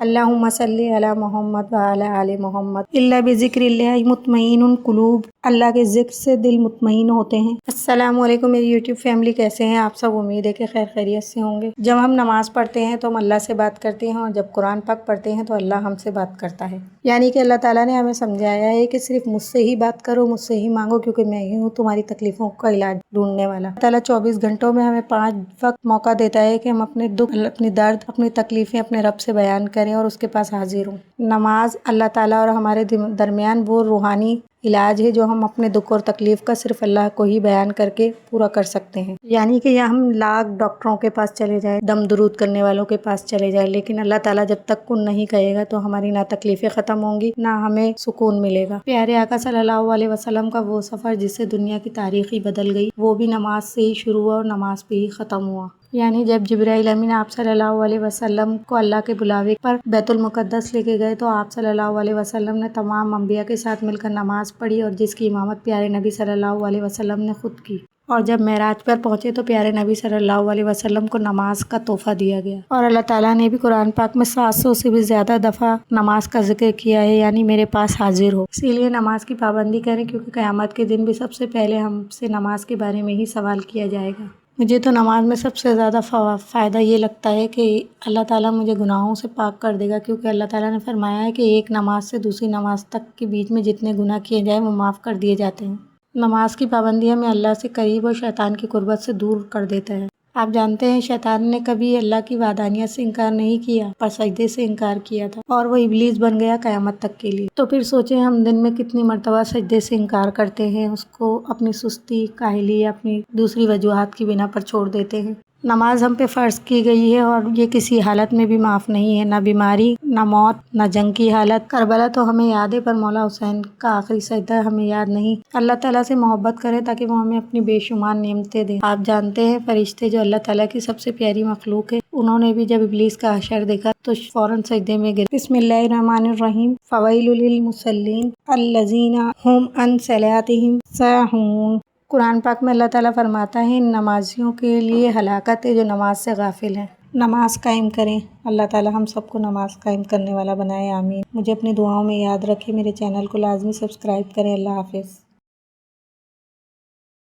अल्लाहुम्मा सल्ली अला मोहम्मद व अला आले मोहम्मद इल्ला बिज़िक्रिल्लाहि मुत्मइनुल कुलूब। अल्लाह के ज़िक्र से दिल मुतमईन होते हैं। अस्सलामु अलैकुम मेरी यूट्यूब फैमिली, कैसे हैं आप सब? उम्मीद है कि खैर खैरियत से होंगे। जब हम नमाज़ पढ़ते हैं तो हम अल्लाह से बात करते हैं और जब कुरान पाक पढ़ते हैं तो अल्लाह हमसे बात करता है। यानी कि अल्लाह ताला ने हमें समझाया है कि सिर्फ मुझसे ही बात करो, मुझसे ही मांगो, क्योंकि मैं ही हूँ तुम्हारी तकलीफ़ों का इलाज ढूंढने वाला। अल्लाह ताला 24 घंटों में हमें 5 वक्त मौका देता है कि हम अपने दुख, अपनी दर्द, अपनी तकलीफ़ें अपने रब से बयान करें और उसके पास हाजिर हों। नमाज अल्लाह ताला और हमारे दरमियान वो रूहानी इलाज है जो हम अपने दुख और तकलीफ़ का सिर्फ अल्लाह को ही बयान करके पूरा कर सकते हैं। यानी कि या हम लाख डॉक्टरों के पास चले जाएं, दम दुरूद करने वालों के पास चले जाएं, लेकिन अल्लाह ताला जब तक कुन नहीं कहेगा तो हमारी ना तकलीफ़ें ख़त्म होंगी, ना हमें सुकून मिलेगा। प्यारे आका सल्लल्लाहु अलैहि वसल्लम का वो सफ़र जिससे दुनिया की तारीख़ ही बदल गई, वो भी नमाज से ही शुरू हुआ और नमाज पे ही ख़त्म हुआ। यानी जब जिब्राइल अमीन आप सल्लल्लाहु अलैहि वसल्लम को अल्लाह के बुलावे पर बैतुल मुक़द्दस लेके गए तो आप सल्लल्लाहु अलैहि वसल्लम ने तमाम अंबिया के साथ मिलकर नमाज़ पढ़ी और जिसकी इमामत प्यारे नबी सल्लल्लाहु अलैहि वसल्लम ने खुद की। और जब मेराज पर पहुँचे तो प्यारे नबी सल्लल्लाहु अलैहि वसल्लम को नमाज का तोहफ़ा दिया गया। और अल्लाह ताला ने भी कुरान पाक में 700 से भी ज़्यादा दफ़ा नमाज का जिक्र किया है, यानी मेरे पास हाजिर हो। इसीलिए नमाज की पाबंदी करें, क्योंकि क़यामत के दिन भी सबसे पहले हमसे नमाज के बारे में ही सवाल किया जाएगा। मुझे तो नमाज में सबसे ज़्यादा फ़ायदा ये लगता है कि अल्लाह ताला मुझे गुनाहों से पाक कर देगा, क्योंकि अल्लाह ताला ने फरमाया है कि एक नमाज से दूसरी नमाज तक के बीच में जितने गुनाह किए जाए वो माफ़ कर दिए जाते हैं। नमाज की पाबंदी हमें अल्लाह से करीब और शैतान की कुर्बत से दूर कर देता है। आप जानते हैं शैतान ने कभी अल्लाह की वादानियत से इनकार नहीं किया, पर सजदे से इनकार किया था और वो इब्लीस बन गया क़यामत तक के लिए। तो फिर सोचें हम दिन में कितनी मरतबा सजदे से इनकार करते हैं, उसको अपनी सुस्ती, काहली या अपनी दूसरी वजूहात की बिना पर छोड़ देते हैं। नमाज हम पे फ़र्ज़ की गई है और ये किसी हालत में भी माफ़ नहीं है, ना बीमारी, ना मौत, ना जंग की हालत। करबला तो हमें याद है, पर मौला हुसैन का आखिरी सजदा हमें याद नहीं। अल्लाह ताला से मोहब्बत करें ताकि वो हमें अपनी बेशुमार नेमतें दें। आप जानते हैं फरिश्ते जो अल्लाह ताला की सबसे प्यारी मखलूक है, उन्होंने भी जब इब्लीस का हशर देखा तो फ़ौरन सजदे में गिरे। बिस्मिल्लाहिर्रहमानिर्रहीम। फ़वैलुल लिल मुसल्लीन अल्लज़ीना हुम अन सलातिहिम साहून। कुरान पाक में अल्लाह ताला फरमाता है इन नमाजियों के लिए हलाकत है जो नमाज से गाफिल हैं। नमाज कायम करें। अल्लाह ताला हम सबको नमाज कायम करने वाला बनाए, आमीन। मुझे अपनी दुआओं में याद रखें। मेरे चैनल को लाजमी सब्सक्राइब करें। अल्लाह हाफ़िज़।